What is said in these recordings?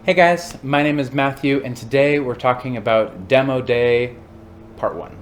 Hey guys, my name is Matthew, and today we're talking about Demo Day Part 1.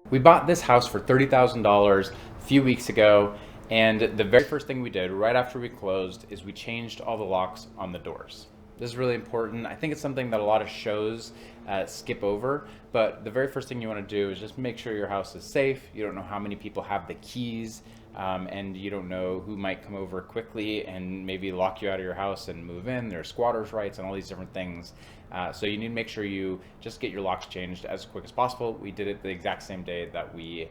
We bought this house for $30,000 a few weeks ago, and the very first thing we did right after we closed is we changed all the locks on the doors. This is really important. I think it's something that a lot of shows skip over, but the very first thing you want to do is just make sure your house is safe. You don't know how many people have the keys, and you don't know who might come over quickly and maybe lock you out of your house and move in. There's squatters' rights and all these different things. So you need to make sure you just get your locks changed as quick as possible. We did it the exact same day that we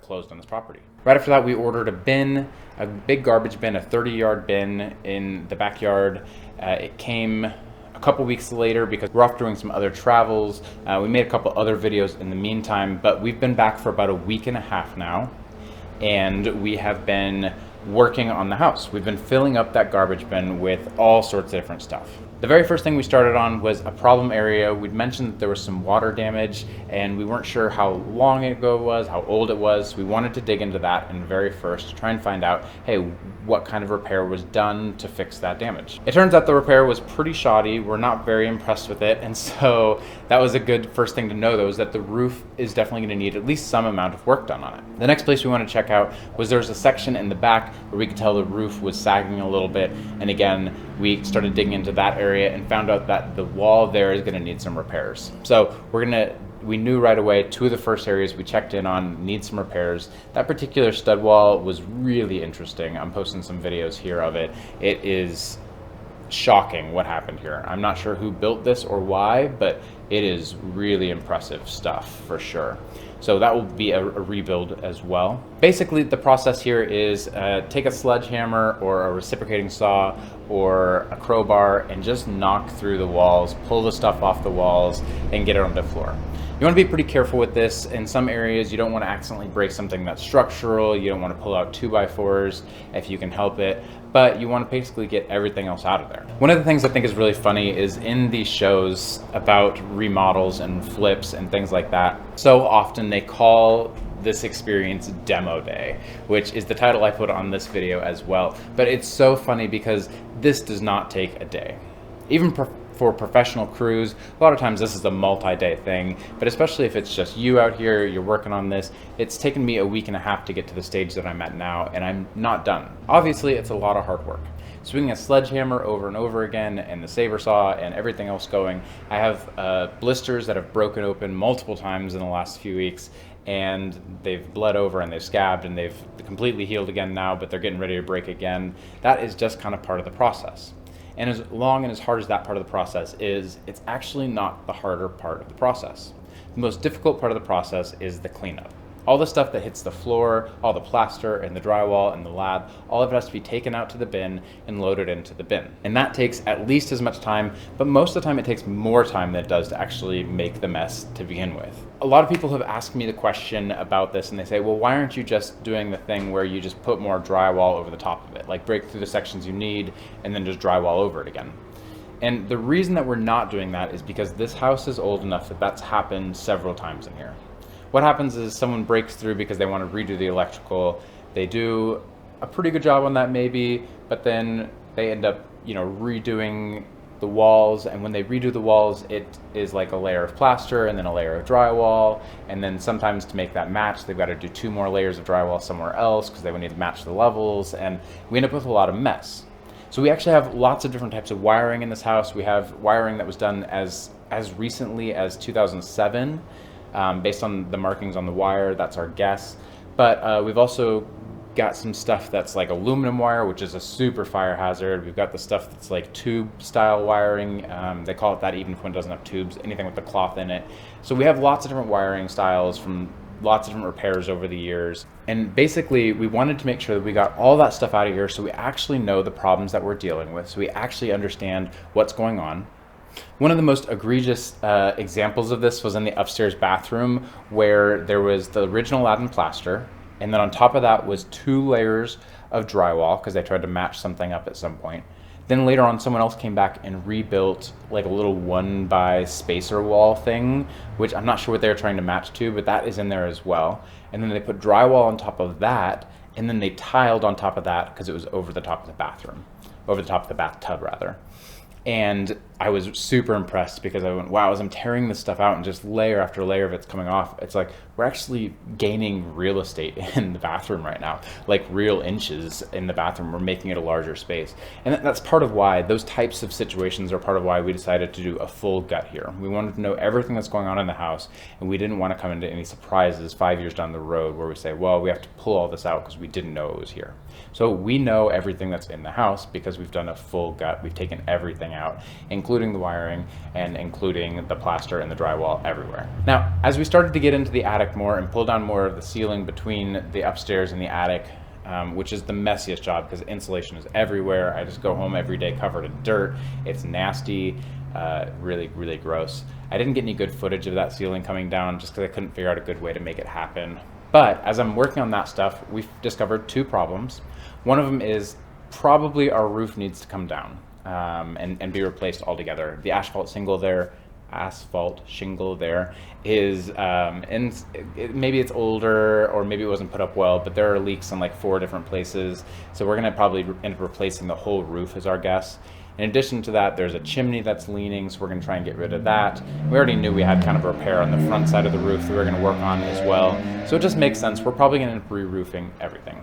closed on this property. Right after that, we ordered a bin, a big garbage bin, a 30-yard bin in the backyard. It came a couple weeks later because we're off doing some other travels. We made a couple other videos in the meantime, but we've been back for about a week and a half now, and we have been working on the house. We've been filling up that garbage bin with all sorts of different stuff. The very first thing we started on was a problem area. We'd mentioned that there was some water damage and we weren't sure how long ago it was, how old it was. We wanted to dig into that and very first to try and find out, hey, what kind of repair was done to fix that damage. It turns out the repair was pretty shoddy. We're not very impressed with it, and so that was a good first thing to know, though, is that the roof is definitely going to need at least some amount of work done on it. The next place we wanted to check out was there was a section in the back where we could tell the roof was sagging a little bit, and again, we started digging into that area and found out that the wall there is going to need some repairs. So we knew right away two of the first areas we checked in on need some repairs. That particular stud wall was really interesting. I'm posting some videos here of it. It is shocking what happened here. I'm not sure who built this or why, but it is really impressive stuff for sure. So that will be a rebuild as well. Basically, the process here is take a sledgehammer or a reciprocating saw or a crowbar and just knock through the walls, pull the stuff off the walls, and get it onto the floor. You want to be pretty careful with this. In some areas, you don't want to accidentally break something that's structural. You don't want to pull out 2x4s if you can help it, but you want to basically get everything else out of there. One of the things I think is really funny is in these shows about remodels and flips and things like that, so often they call this experience Demo Day, which is the title I put on this video as well. But it's so funny because this does not take a day. Even for professional crews, a lot of times this is a multi-day thing, but especially if it's just you out here, you're working on this, it's taken me a week and a half to get to the stage that I'm at now, and I'm not done. Obviously, it's a lot of hard work. Swinging a sledgehammer over and over again, and the saber saw and everything else going. I have blisters that have broken open multiple times in the last few weeks, and they've bled over and they've scabbed and they've completely healed again now, but they're getting ready to break again. That is just kind of part of the process. And as long and as hard as that part of the process is, it's actually not the harder part of the process. The most difficult part of the process is the cleanup. All the stuff that hits the floor, all the plaster and the drywall and the lath, all of it has to be taken out to the bin and loaded into the bin. And that takes at least as much time, but most of the time it takes more time than it does to actually make the mess to begin with. A lot of people have asked me the question about this and they say, well, why aren't you just doing the thing where you just put more drywall over the top of it? Like break through the sections you need and then just drywall over it again. And the reason that we're not doing that is because this house is old enough that that's happened several times in here. What happens is someone breaks through because they want to redo the electrical. They do a pretty good job on that maybe, but then they end up, redoing the walls, and when they redo the walls, it is like a layer of plaster and then a layer of drywall, and then sometimes to make that match, they've got to do 2 more layers of drywall somewhere else because they would need to match the levels, and we end up with a lot of mess. So we actually have lots of different types of wiring in this house. We have wiring that was done as recently as 2007. Based on the markings on the wire, that's our guess. But we've also got some stuff that's like aluminum wire, which is a super fire hazard. We've got the stuff that's like tube style wiring. They call it that even when it doesn't have tubes, anything with the cloth in it. So we have lots of different wiring styles from lots of different repairs over the years. And basically we wanted to make sure that we got all that stuff out of here so we actually know the problems that we're dealing with, so we actually understand what's going on. One of the most egregious examples of this was in the upstairs bathroom, where there was the original lath and plaster, and then on top of that was 2 layers of drywall because they tried to match something up at some point. Then later on, someone else came back and rebuilt like a little 1x spacer wall thing, which I'm not sure what they were trying to match to, but that is in there as well. And then they put drywall on top of that, and then they tiled on top of that because it was over the top of the bathroom. over the top of the bathtub rather. And I was super impressed because I went, wow, as I'm tearing this stuff out and just layer after layer of it's coming off, it's like we're actually gaining real estate in the bathroom right now, like real inches in the bathroom. We're making it a larger space. And that's part of why those types of situations are part of why we decided to do a full gut here. We wanted to know everything that's going on in the house, and we didn't want to come into any surprises 5 years down the road where we say, well, we have to pull all this out because we didn't know it was here. So we know everything that's in the house because we've done a full gut. We've taken everything out, including the wiring and including the plaster and the drywall everywhere. Now, as we started to get into the attic more and pull down more of the ceiling between the upstairs and the attic, which is the messiest job because insulation is everywhere. I just go home every day covered in dirt. It's nasty, really, really gross. I didn't get any good footage of that ceiling coming down just because I couldn't figure out a good way to make it happen. But as I'm working on that stuff, we've discovered two problems. One of them is probably our roof needs to come down and be replaced altogether. The asphalt shingle there is, maybe it's older or maybe it wasn't put up well, but there are leaks in like 4 different places. So we're gonna probably end up replacing the whole roof is our guess. In addition to that, there's a chimney that's leaning, so we're gonna try and get rid of that. We already knew we had kind of a repair on the front side of the roof that we were gonna work on as well. So it just makes sense. We're probably gonna end up re-roofing everything.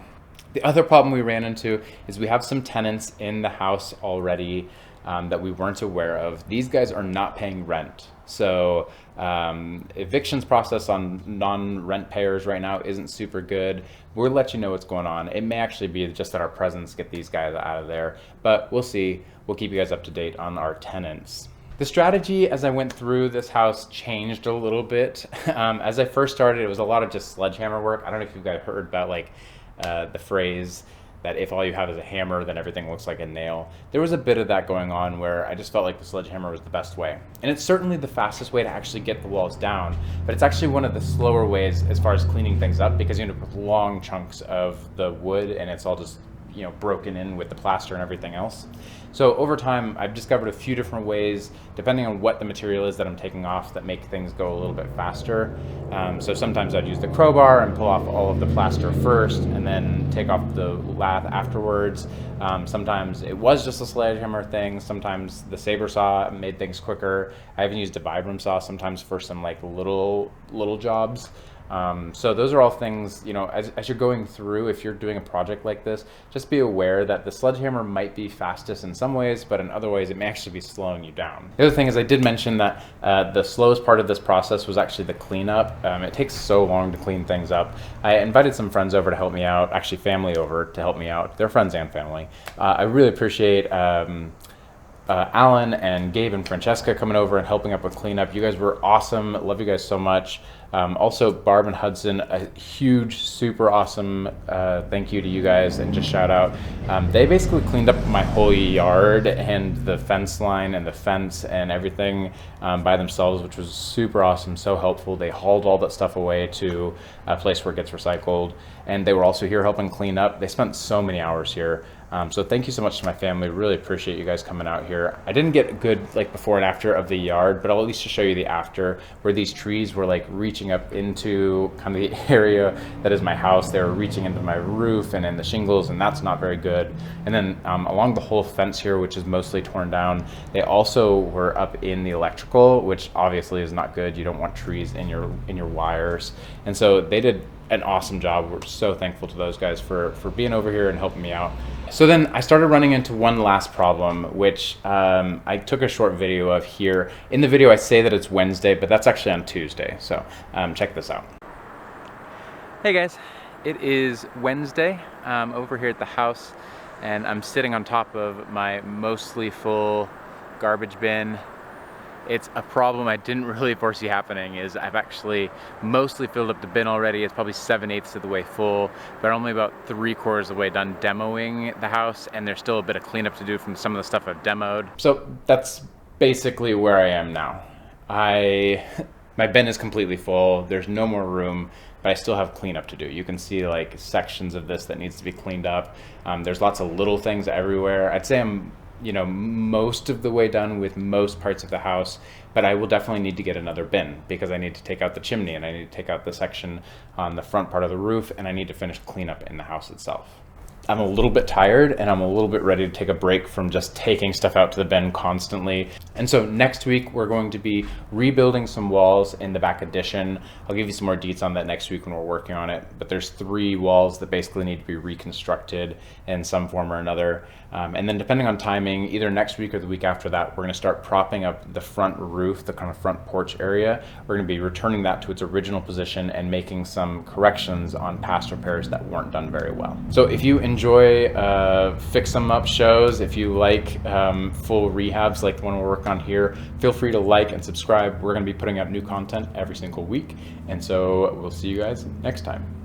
The other problem we ran into is we have some tenants in the house already that we weren't aware of. These guys are not paying rent. So evictions process on non-rent payers right now isn't super good. We'll let you know what's going on. It may actually be just that our presence get these guys out of there, but we'll see. We'll keep you guys up to date on our tenants. The strategy as I went through this house changed a little bit. As I first started, it was a lot of just sledgehammer work. I don't know if you guys heard about like the phrase that if all you have is a hammer, then everything looks like a nail. There was a bit of that going on where I just felt like the sledgehammer was the best way. And it's certainly the fastest way to actually get the walls down, but it's actually one of the slower ways as far as cleaning things up because you end up with long chunks of the wood and it's all just, you know, broken in with the plaster and everything else. So over time, I've discovered a few different ways, depending on what the material is that I'm taking off, that make things go a little bit faster. So sometimes I'd use the crowbar and pull off all of the plaster first and then take off the lath afterwards. Sometimes it was just a sledgehammer thing. Sometimes the saber saw made things quicker. I even used a vibram saw sometimes for some like little jobs. So those are all things, you know, as you're going through, if you're doing a project like this, just be aware that the sledgehammer might be fastest in some ways, but in other ways it may actually be slowing you down. The other thing is I did mention that the slowest part of this process was actually the cleanup. It takes so long to clean things up. I invited some friends over to help me out, actually family over to help me out. They're friends and family. I really appreciate Alan and Gabe and Francesca coming over and helping up with cleanup. You guys were awesome. Love you guys so much. Also, Barb and Hudson, a huge, super awesome thank you to you guys and just shout out. They basically cleaned up my whole yard and the fence line and the fence and everything by themselves, which was super awesome, so helpful. They hauled all that stuff away to a place where it gets recycled, and they were also here helping clean up. They spent so many hours here. So thank you so much to my family. Really appreciate you guys coming out here. I didn't get good like before and after of the yard, but I'll at least just show you the after, where these trees were like reaching up into kind of the area that is my house. They were reaching into my roof and in the shingles, and that's not very good. And then along the whole fence here, which is mostly torn down, they also were up in the electrical, which obviously is not good. You don't want trees in your wires. And so they did an awesome job. We're so thankful to those guys for being over here and helping me out. So then I started running into one last problem, which I took a short video of here. In the video I say that it's Wednesday, but that's actually on Tuesday. So check this out. Hey guys, it is Wednesday over here at the house, and I'm sitting on top of my mostly full garbage bin. It's a problem I didn't really foresee happening. Is I've actually mostly filled up the bin already. It's probably 7/8 of the way full, but only about 3/4 of the way done demoing the house, and there's still a bit of cleanup to do from some of the stuff I've demoed. So that's basically where I am now. My bin is completely full. There's no more room, but I still have cleanup to do. You can see like sections of this that needs to be cleaned up. There's lots of little things everywhere. I'd say I'm most of the way done with most parts of the house, but I will definitely need to get another bin because I need to take out the chimney and I need to take out the section on the front part of the roof, and I need to finish cleanup in the house itself. I'm a little bit tired and I'm a little bit ready to take a break from just taking stuff out to the bin constantly. And so next week we're going to be rebuilding some walls in the back addition. I'll give you some more deets on that next week when we're working on it, but there's 3 walls that basically need to be reconstructed in some form or another. And then depending on timing, either next week or the week after that, we're gonna start propping up the front roof, the kind of front porch area. We're gonna be returning that to its original position and making some corrections on past repairs that weren't done very well. So if you enjoy fix them up shows, if you like full rehabs like the one we're working on here, feel free to like and subscribe. We're gonna be putting out new content every single week. And so we'll see you guys next time.